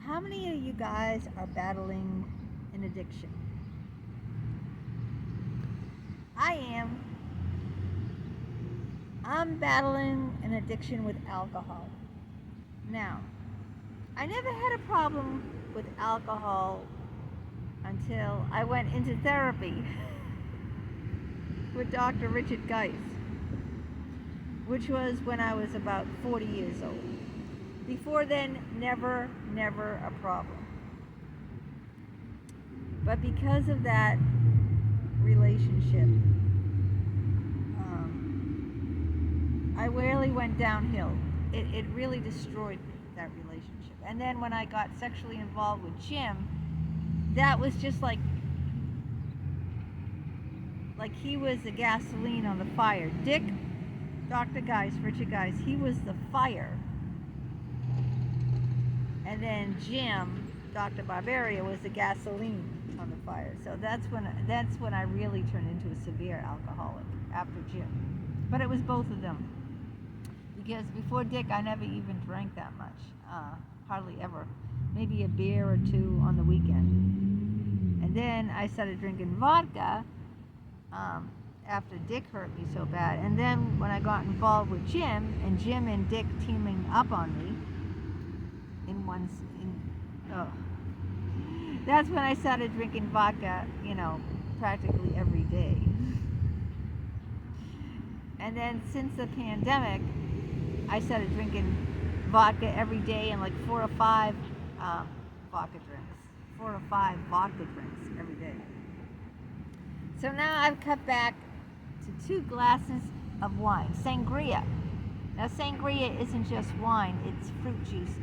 How many of you guys are battling an addiction? I am. I'm battling an addiction with alcohol. Now, I never had a problem with alcohol until I went into therapy with Dr. Richard Geis, which was when I was about 40 years old. Before then, never a problem. But because of that relationship, I rarely went downhill. It really destroyed me, that relationship. And then when I got sexually involved with Jim, that was just like he was the gasoline on the fire. Dick, Dr. Geis, Richard Geis, he was the fire. And then Jim, Dr. Barbaria, was the gasoline on the fire. So that's when I really turned into a severe alcoholic, after Jim. But it was both of them. Because before Dick, I never even drank that much. Hardly ever. Maybe a beer or two on the weekend. And then I started drinking vodka after Dick hurt me so bad. And then when I got involved with Jim, and Jim and Dick teaming up on me, that's when I started drinking vodka, practically every day. And then since the pandemic, I started drinking vodka every day, and like 4 or 5 vodka drinks every day. So now I've cut back to 2 glasses of wine, sangria. Now sangria isn't just wine, it's fruit juices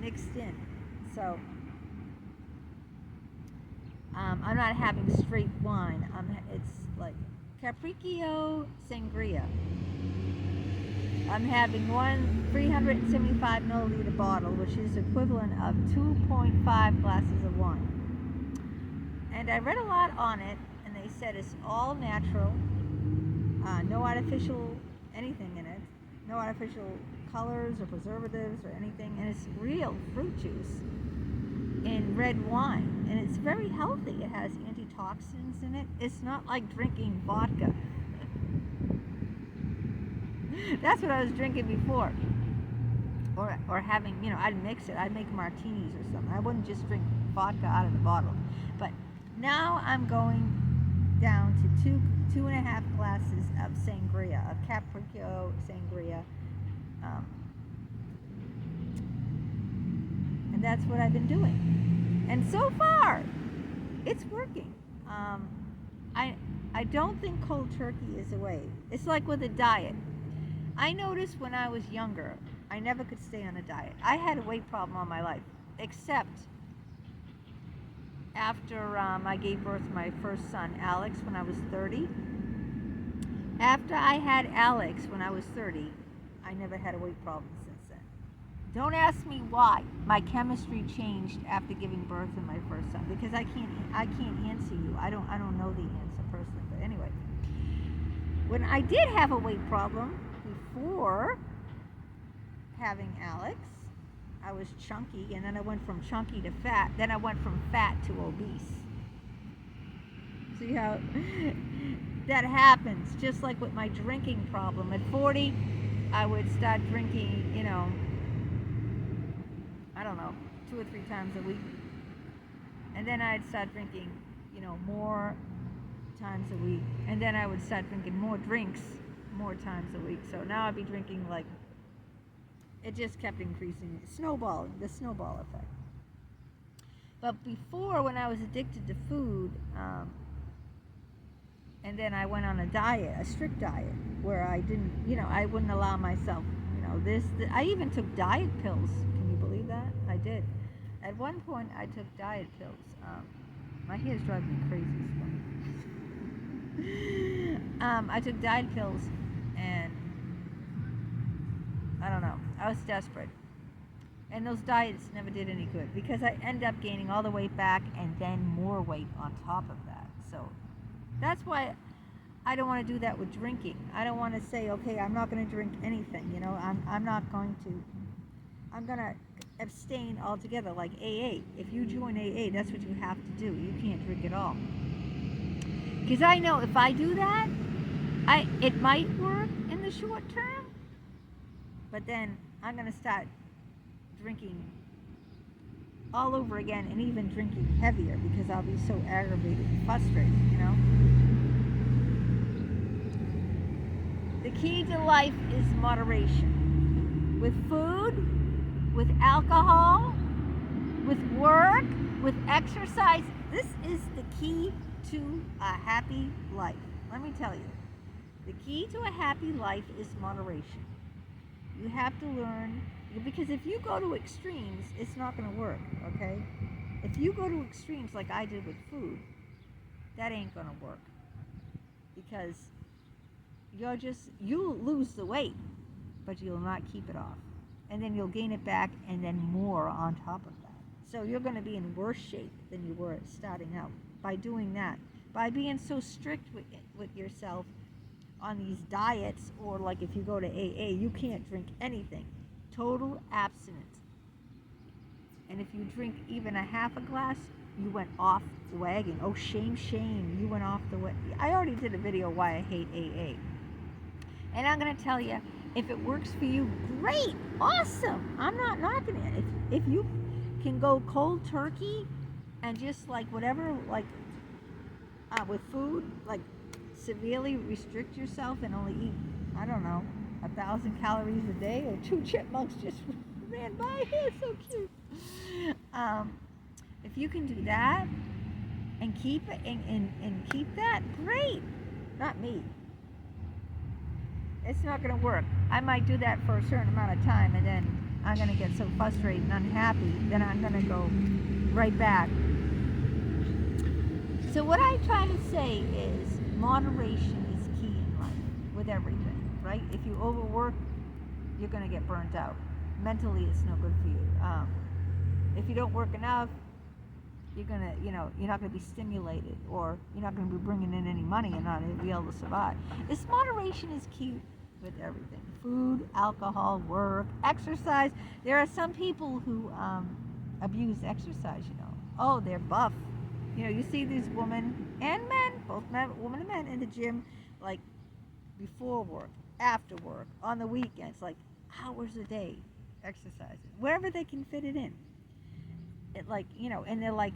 mixed in. So I'm not having straight wine. It's like Capriccio Sangria. I'm having one 375 milliliter bottle, which is equivalent of 2.5 glasses of wine. And I read a lot on it, and they said it's all natural, no artificial anything in it, no artificial colors or preservatives or anything, and it's real fruit juice in red wine, and it's very healthy. It has antitoxins in it. It's not like drinking vodka. That's what I was drinking before, or having, I'd mix it. I'd make martinis or something. I wouldn't just drink vodka out of the bottle. But now I'm going down to 2.5 glasses of sangria, of Capriccio Sangria. And that's what I've been doing. And so far, it's working. I don't think cold turkey is a way. It's like with a diet. I noticed when I was younger, I never could stay on a diet. I had a weight problem all my life, except after I gave birth to my first son, Alex, when I was 30. After I had Alex when I was 30, I never had a weight problem since then. Don't ask me why. My chemistry changed after giving birth to my first son, because I can't answer you. I don't know the answer personally. But anyway, when I did have a weight problem before having Alex, I was chunky, and then I went from chunky to fat. Then I went from fat to obese. See how that happens? Just like with my drinking problem. At 40, I would start drinking, I don't know, 2 or 3 times a week. And then I'd start drinking, more times a week. And then I would start drinking more drinks more times a week. So now I'd be drinking it just kept increasing, the snowball effect. But before, when I was addicted to food, and then I went on a diet, a strict diet, where I didn't, I wouldn't allow myself, I even took diet pills. Can you believe that? I did. At one point, I took diet pills. My hair's driving me crazy. I took diet pills, and I don't know. I was desperate. And those diets never did any good, because I end up gaining all the weight back and then more weight on top of that. So that's why I don't want to do that with drinking. I don't want to say, okay, I'm not going to drink anything. I'm not going to. I'm going to abstain altogether, like AA. If you join AA, that's what you have to do. You can't drink at all. Because I know if I do that, it might work in the short term, but then I'm going to start drinking all over again, and even drinking heavier, because I'll be so aggravated and frustrated, you know? The key to life is moderation. With food, with alcohol, with work, with exercise. This is the key to a happy life. Let me tell you. The key to a happy life is moderation. You have to learn, because if you go to extremes, it's not going to work, okay? If you go to extremes like I did with food, that ain't going to work. Because you'll lose the weight, but you'll not keep it off. And then you'll gain it back, and then more on top of that. So you're going to be in worse shape than you were starting out by doing that. By being so strict with yourself on these diets, or like if you go to AA, you can't drink anything. Total abstinence. And if you drink even a half a glass, you went off the wagon. Oh, shame, shame. You went off the wagon. I already did a video why I hate AA. And I'm going to tell you, if it works for you, great, awesome. I'm not knocking it. If you can go cold turkey and just like whatever, like with food, like severely restrict yourself and only eat, I don't know, 1,000 calories a day, or 2 chipmunks just ran by here, so cute. If you can do that and keep it and keep that, great. Not me. It's not going to work. I might do that for a certain amount of time, and then I'm going to get so frustrated and unhappy, then I'm going to go right back. So what I try to say is moderation is key in life with everything, right? If you overwork, you're going to get burnt out. Mentally, it's no good for you. If you don't work enough, you're going to, you're not going to be stimulated, or you're not going to be bringing in any money and not be able to survive. This moderation is key with everything. Food, alcohol, work, exercise. There are some people who abuse exercise, Oh, they're buff. You see these women and men, both men, women and men in the gym, like before work, after work, on the weekends, like hours a day exercising, wherever they can fit it in. And they're like,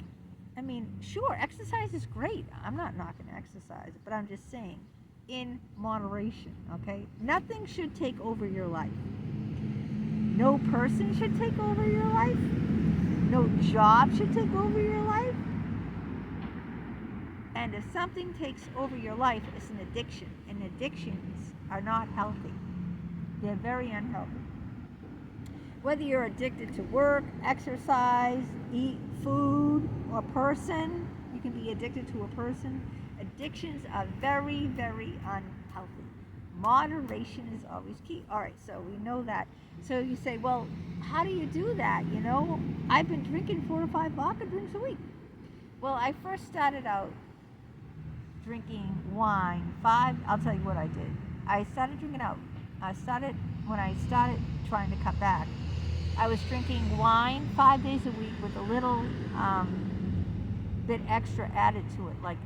sure, exercise is great. I'm not knocking exercise, but I'm just saying, in moderation, okay? Nothing should take over your life. No person should take over your life. No job should take over your life. And if something takes over your life, it's an addiction. And addictions are not healthy. They're very unhealthy. Whether you're addicted to work, exercise, eat food, or person, you can be addicted to a person. Addictions are very, very unhealthy. Moderation is always key. All right, so we know that. So you say, well, how do you do that? I've been drinking 4 or 5 vodka drinks a week. Well, I first started out drinking wine. I'll tell you what I did. I started drinking out. When I started trying to cut back, I was drinking wine 5 days a week with a little bit extra added to it. Like,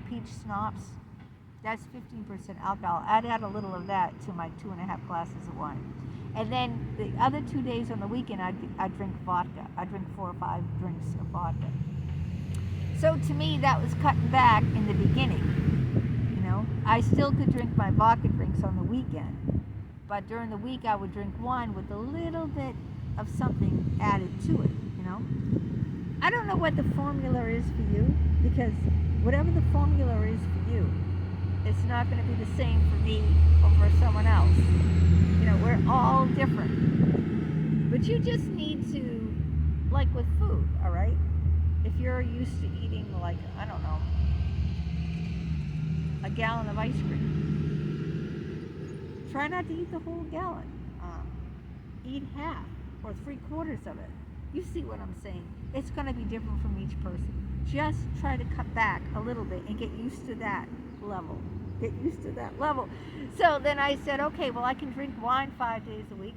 peach schnapps? That's 15% alcohol. I'd add a little of that to my 2.5 glasses of wine. And then the other 2 days on the weekend, I'd drink vodka. I'd drink 4 or 5 drinks of vodka. So to me, that was cutting back in the beginning. I still could drink my vodka drinks on the weekend, but during the week I would drink wine with a little bit of something added to it, I don't know what the formula is for you, because whatever the formula is for you, it's not going to be the same for me or for someone else. We're all different. But you just need to, like with food, all right? If you're used to eating, like, I don't know, a gallon of ice cream, try not to eat the whole gallon. Eat half or 3/4 of it. You see what I'm saying? It's going to be different from each person. Just try to cut back a little bit and get used to that level. Get used to that level. So then I said, okay, well, I can drink wine 5 days a week.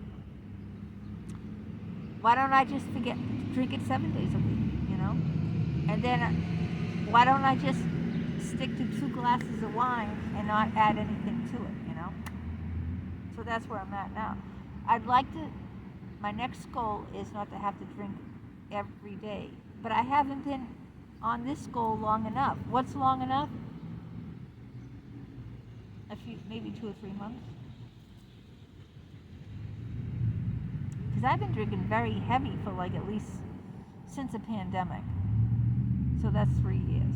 Why don't I just drink it 7 days a week, you know? And then why don't I just stick to 2 glasses of wine and not add anything to it, you know? So that's where I'm at now. My next goal is not to have to drink every day. But I haven't been on this goal long enough. What's long enough? Maybe 2 or 3 months. Because I've been drinking very heavy for like at least since the pandemic. So that's 3 years.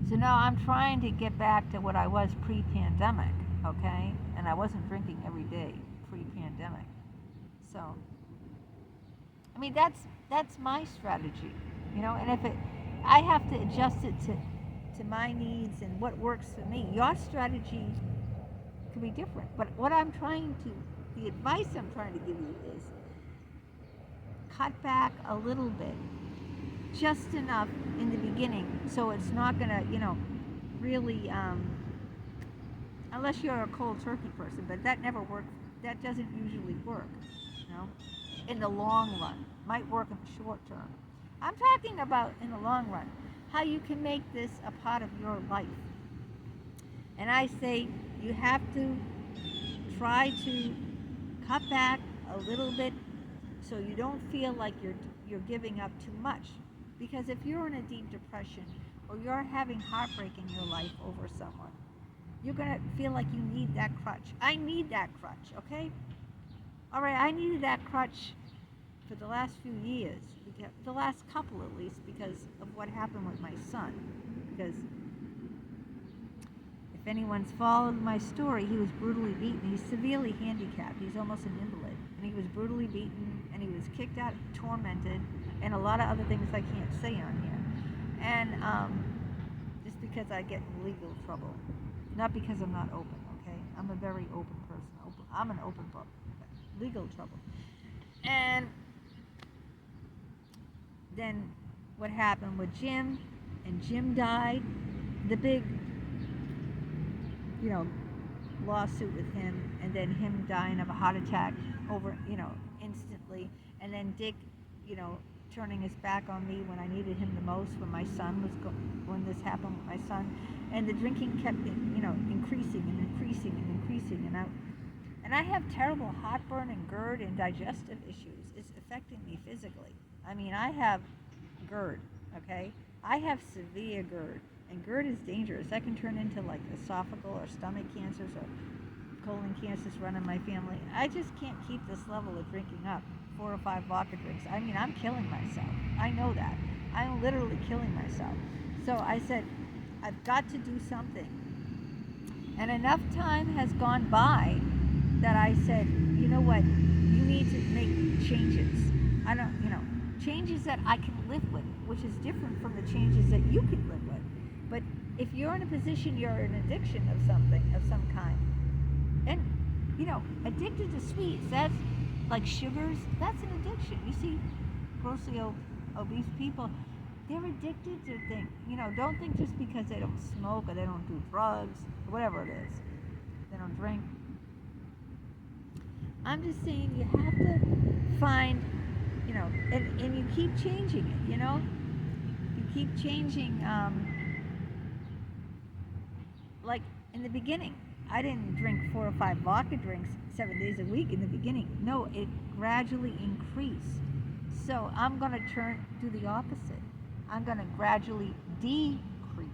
So now I'm trying to get back to what I was pre-pandemic, okay? And I wasn't drinking every day pre-pandemic. So, I mean, that's my strategy, you know? And I have to adjust it to my needs and what works for me. Your strategy could be different. But the advice I'm trying to give you is cut back a little bit, just enough in the beginning, so it's not gonna, really, unless you're a cold turkey person, but that never works. That doesn't usually work, in the long run. Might work in the short term. I'm talking about in the long run, how you can make this a part of your life. And I say you have to try to cut back a little bit so you don't feel like you're giving up too much. Because if you're in a deep depression or you're having heartbreak in your life over someone, you're going to feel like you need that crutch. I need that crutch, okay? All right, I needed that crutch for the last few years, the last couple at least, because of what happened with my son. Because if anyone's followed my story, he was brutally beaten. He's severely handicapped. He's almost an invalid. And he was brutally beaten, and he was kicked out, tormented, and a lot of other things I can't say on here. And just because I get in legal trouble. Not because I'm not open, okay? I'm a very open person. I'm an open book. Legal trouble. And then what happened with Jim, and Jim died. The big, lawsuit with him, and then him dying of a heart attack over, instantly. And then Dick, turning his back on me when I needed him the most, when this happened with my son. And the drinking kept, increasing and increasing and increasing. And I have terrible heartburn and GERD and digestive issues. It's affecting me physically. I mean, I have GERD, okay? I have severe GERD. And GERD is dangerous. That can turn into like esophageal or stomach cancers or colon cancers run in my family. I just can't keep this level of drinking up 4 or 5 vodka drinks. I mean, I'm killing myself. I know that. I'm literally killing myself. So I said, I've got to do something. And enough time has gone by that I said, you know what, you need to make changes. Changes that I can live with, which is different from the changes that you can live with. But if you're in a position, you're in addiction of something, of some kind, and, addicted to sweets, that's like sugars, that's an addiction. You see grossly obese people, they're addicted to things. Don't think just because they don't smoke or they don't do drugs, or whatever it is, they don't drink. I'm just saying you have to find, and you keep changing it, You keep changing, like in the beginning, I didn't drink 4 or 5 vodka drinks 7 days a week in the beginning. No, it gradually increased. So I'm going to do the opposite. I'm going to gradually decrease.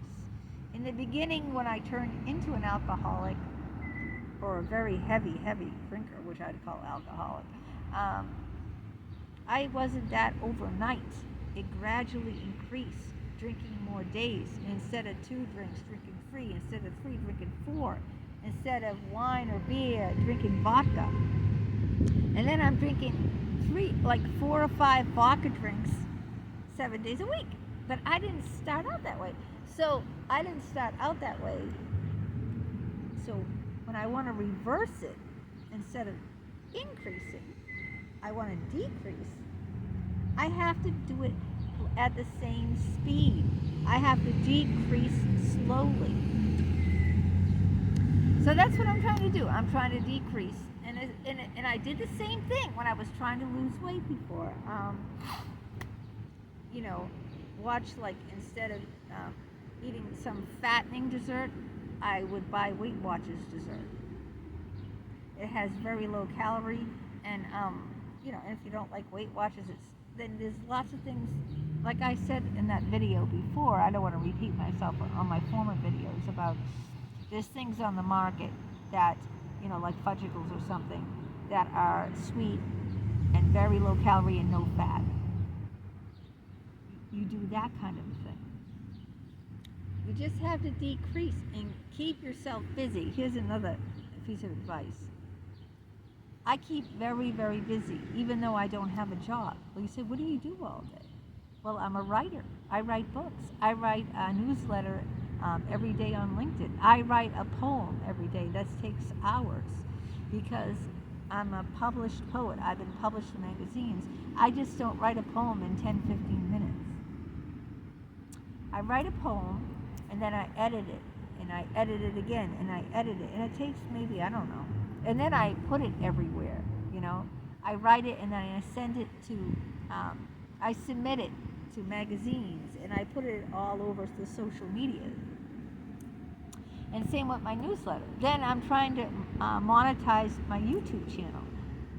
In the beginning, when I turned into an alcoholic, or a very heavy drinker, which I'd call alcoholic, I wasn't that overnight. It gradually increased, drinking more days. Instead of 2 drinks, drinking 3. Instead of 3, drinking 4. Instead of wine or beer, drinking vodka. And then I'm drinking 4 or 5 vodka drinks 7 days a week. But I didn't start out that way. So when I want to reverse it, instead of increasing, I want to decrease, I have to do it at the same speed. I have to decrease slowly. So that's what I'm trying to do. I'm trying to decrease, and And I did the same thing when I was trying to lose weight before. You know, watch, like, instead of eating some fattening dessert, I would buy Weight Watchers dessert. It has very low calorie, and you know, and if you don't like Weight Watchers, then there's lots of things. Like I said in that video before, I don't want to repeat myself on my former videos about there's things on the market that, you know, like fudgicles or something, that are sweet and very low calorie and no fat. You do that kind of thing. You just have to decrease and keep yourself busy. Here's another piece of advice. I keep very, very busy, even though I don't have a job. Well, you say, what do you do all day? Well, I'm a writer. I write books. I write a newsletter every day on LinkedIn. I write a poem every day. That takes hours because I'm a published poet. I've been published in magazines. I just don't write a poem in 10, 15 minutes. I write a poem, and then I edit it, and I edit it again, and I edit it, and it takes maybe, I don't know, and then I put it everywhere, you know. I write it, and then I send it to, I submit it to magazines, and I put it all over the social media. And same with my newsletter. Then I'm trying to monetize my YouTube channel.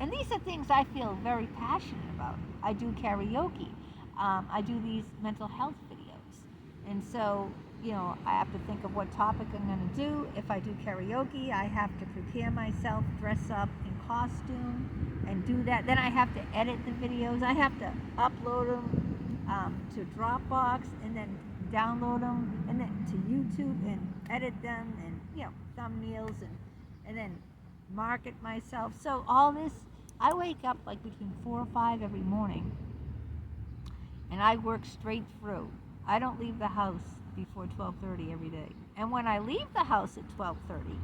And these are things I feel very passionate about. I do karaoke. I do these mental health videos. And so, you know, I have to think of what topic I'm going to do. If I do karaoke, I have to prepare myself, dress up in costume, and do that. Then I have to edit the videos. I have to upload them to Dropbox, and then download them, and then to YouTube, and edit them, and, you know, thumbnails, and then market myself. So all this, I wake up like between 4 or 5 every morning, and I work straight through. I don't leave the house before 12:30 every day. And when I leave the house at 12:30,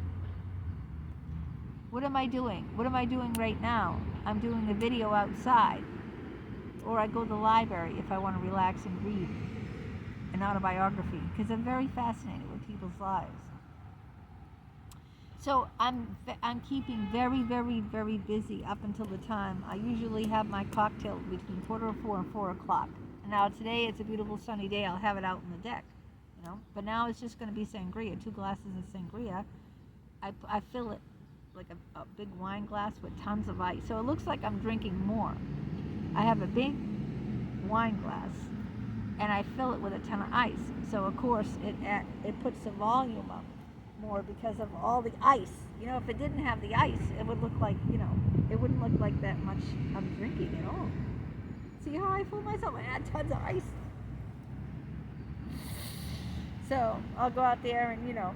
what am I doing? What am I doing right now? I'm doing a video outside. Or I go to the library if I want to relax and read an autobiography, because I'm very fascinated with people's lives. So I'm keeping very, very, very busy up until the time I usually have my cocktail between 3:45 and 4 o'clock. Now today it's a beautiful sunny day. I'll have it out on the deck, you know. But now it's just going to be sangria, 2 glasses of sangria. I fill it like a big wine glass with tons of ice, so it looks like I'm drinking more. I have a big wine glass, and I fill it with a ton of ice. So of course it puts the volume up more because of all the ice. You know, if it didn't have the ice, it would look like, you know, it wouldn't look like that much I'm drinking at all. See how I fool myself? I add tons of ice. So I'll go out there and, you know.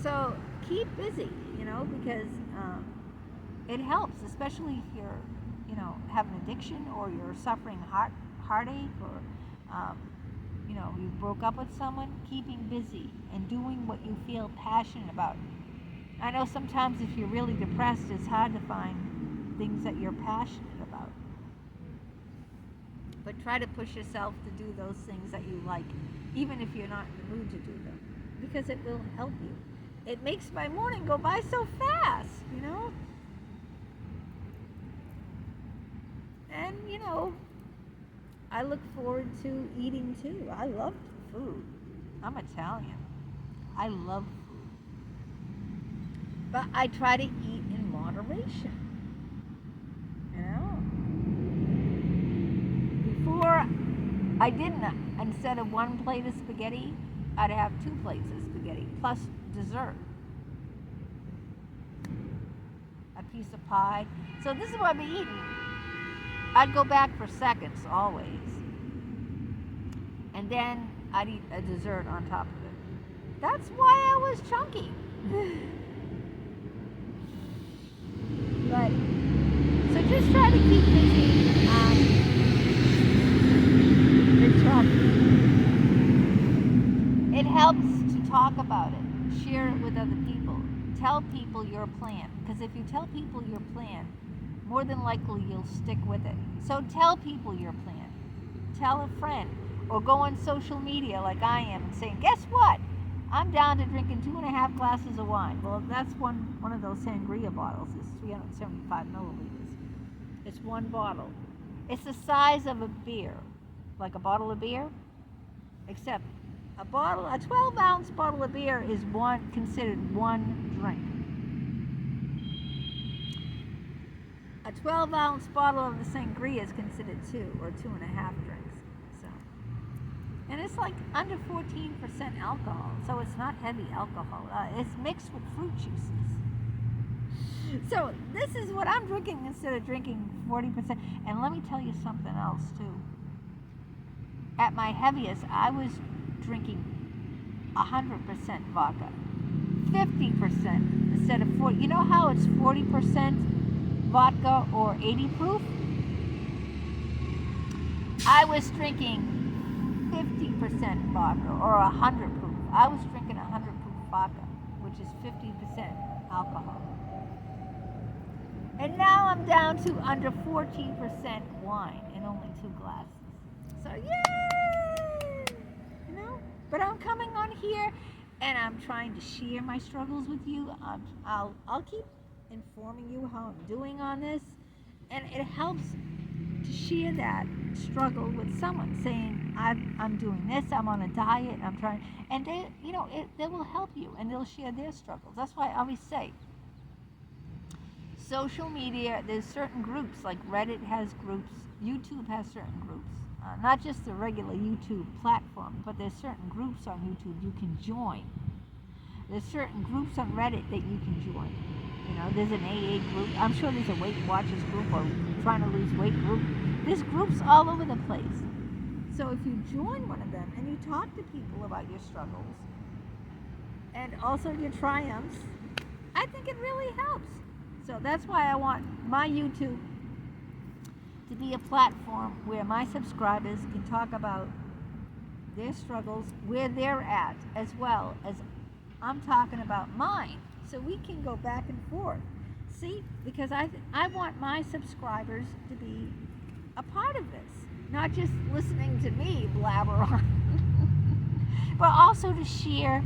So keep busy, you know, because it helps, especially if you're, you know, have an addiction, or you're suffering heartache, or, you know, you broke up with someone. Keeping busy and doing what you feel passionate about. I know sometimes if you're really depressed, it's hard to find things that you're passionate about. But try to push yourself to do those things that you like, even if you're not in the mood to do them, because it will help you. It makes my morning go by so fast, you know? And, you know, I look forward to eating too. I love food. I'm Italian. I love food. But I try to eat in moderation. You know? Before, I didn't. Instead of 1 plate of spaghetti, I'd have 2 plates of spaghetti, plus dessert. A piece of pie. So this is what I'd be eating. I'd go back for seconds, always. And then I'd eat a dessert on top of it. That's why I was chunky. But, so just try to keep busy. It helps to talk about it. Share it with other people. Tell people your plan. Because if you tell people your plan, more than likely you'll stick with it. So tell people your plan. Tell a friend. Or go on social media like I am and say, guess what? I'm down to drinking 2.5 glasses of wine. Well, that's one of those sangria bottles. It's 375 milliliters. It's one bottle. It's the size of a beer, like a bottle of beer, except a 12-ounce bottle of beer is considered one drink. A 12-ounce bottle of the sangria is considered 2 or 2.5 drinks. So, and it's like under 14% alcohol, so it's not heavy alcohol. It's mixed with fruit juices. So this is what I'm drinking instead of drinking 40%. And let me tell you something else too. At my heaviest, I was drinking 100% vodka, 50% instead of 40. You know how it's 40% vodka or 80 proof? I was drinking 50% vodka or 100 proof. I was drinking 100 proof vodka, which is 50% alcohol. And now I'm down to under 14% wine and only 2 glasses. So yay! You know? But I'm coming on here and I'm trying to share my struggles with you. I'll keep informing you how I'm doing on this, and it helps to share that struggle with someone, saying I'm doing this, I'm on a diet, I'm trying, and they will help you and they'll share their struggles. That's why I always say social media, there's certain groups, like Reddit has groups, YouTube has certain groups, not just the regular YouTube platform, but there's certain groups on YouTube you can join. There's certain groups on Reddit that you can join. You know, there's an AA group. I'm sure there's a Weight Watchers group or trying to lose weight group. There's groups all over the place. So if you join one of them and you talk to people about your struggles and also your triumphs, I think it really helps. So that's why I want my YouTube to be a platform where my subscribers can talk about their struggles, where they're at, as well as I'm talking about mine. So we can go back and forth. See, because I want my subscribers to be a part of this, not just listening to me blabber on, but also to share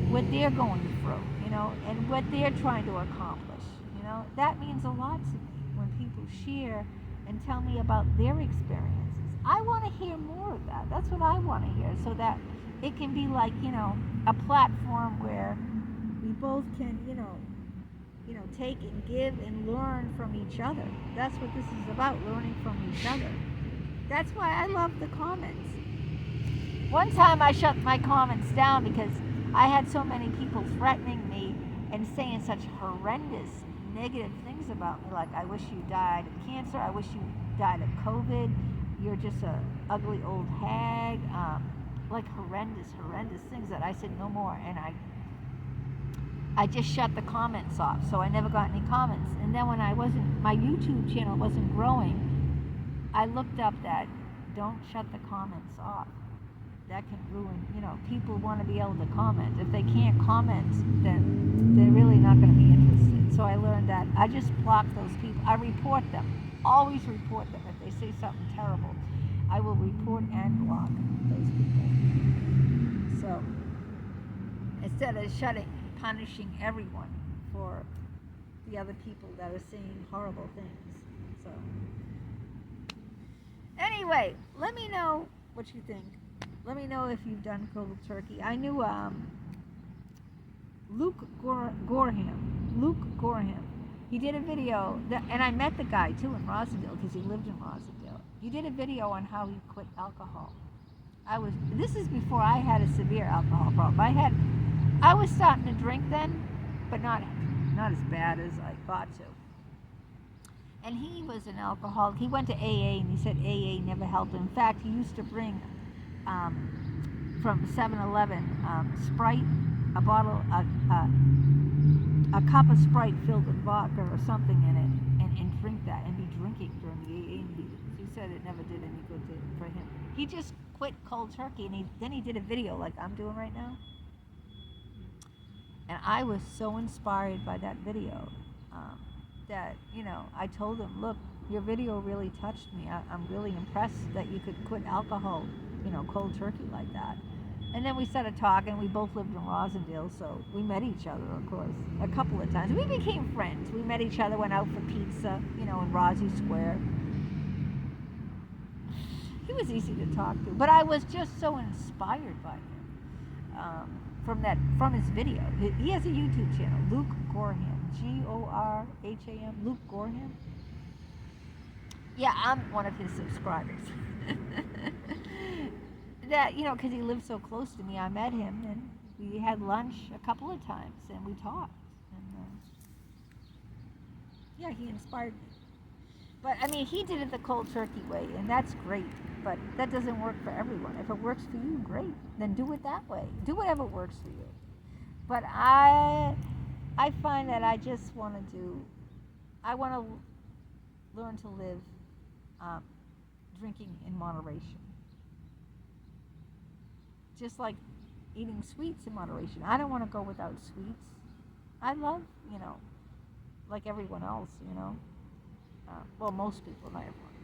what they're going through, you know, and what they're trying to accomplish. You know, that means a lot to me when people share and tell me about their experiences. I want to hear more of that. That's what I want to hear, so that it can be like, you know, a platform where we both can, you know, take and give and learn from each other. That's what this is about, learning from each other. That's why I love the comments. One time I shut my comments down because I had so many people threatening me and saying such horrendous negative things about me, like, I wish you died of cancer, I wish you died of COVID, you're just a ugly old hag, like horrendous things that I said no more, and I just shut the comments off, so I never got any comments. And then when my YouTube channel wasn't growing, I looked up that don't shut the comments off. That can ruin, you know, people want to be able to comment. If they can't comment, then they're really not going to be interested. So I learned that I just block those people. I report them. Always report them. If they say something terrible, I will report and block those people. So instead of punishing everyone for the other people that are saying horrible things. So anyway, let me know what you think. Let me know if you've done cold turkey. I knew Luke Gorham. He did a video, and I met the guy too in Rosedale because he lived in Rosedale. He did a video on how he quit alcohol. This is before I had a severe alcohol problem. I was starting to drink then, but not as bad as I thought to. And he was an alcoholic. He went to AA and he said AA never helped him. In fact, he used to bring from 7-Eleven Sprite, a bottle, a cup of Sprite filled with vodka or something in it, and drink that and be drinking during the AA meetings. He said it never did any good for him. He just quit cold turkey, and then he did a video like I'm doing right now. And I was so inspired by that video that, you know, I told him, look, your video really touched me. I'm really impressed that you could quit alcohol, you know, cold turkey like that. And then we started talking. We both lived in Rosendale, so we met each other, of course, a couple of times. We became friends. We met each other, went out for pizza, you know, in Rossi Square. He was easy to talk to, but I was just so inspired by him from his video. He has a YouTube channel, Luke Gorham, Gorham, Luke Gorham. Yeah, I'm one of his subscribers. That, you know, because he lived so close to me, I met him and we had lunch a couple of times and we talked. And yeah, he inspired me. But I mean, he did it the cold turkey way, and that's great. But that doesn't work for everyone. If it works for you, great. Then do it that way. Do whatever works for you. But I find that I just want to learn to live drinking in moderation. Just like eating sweets in moderation. I don't want to go without sweets. I love, you know, like everyone else, you know. Well, most people, not everyone.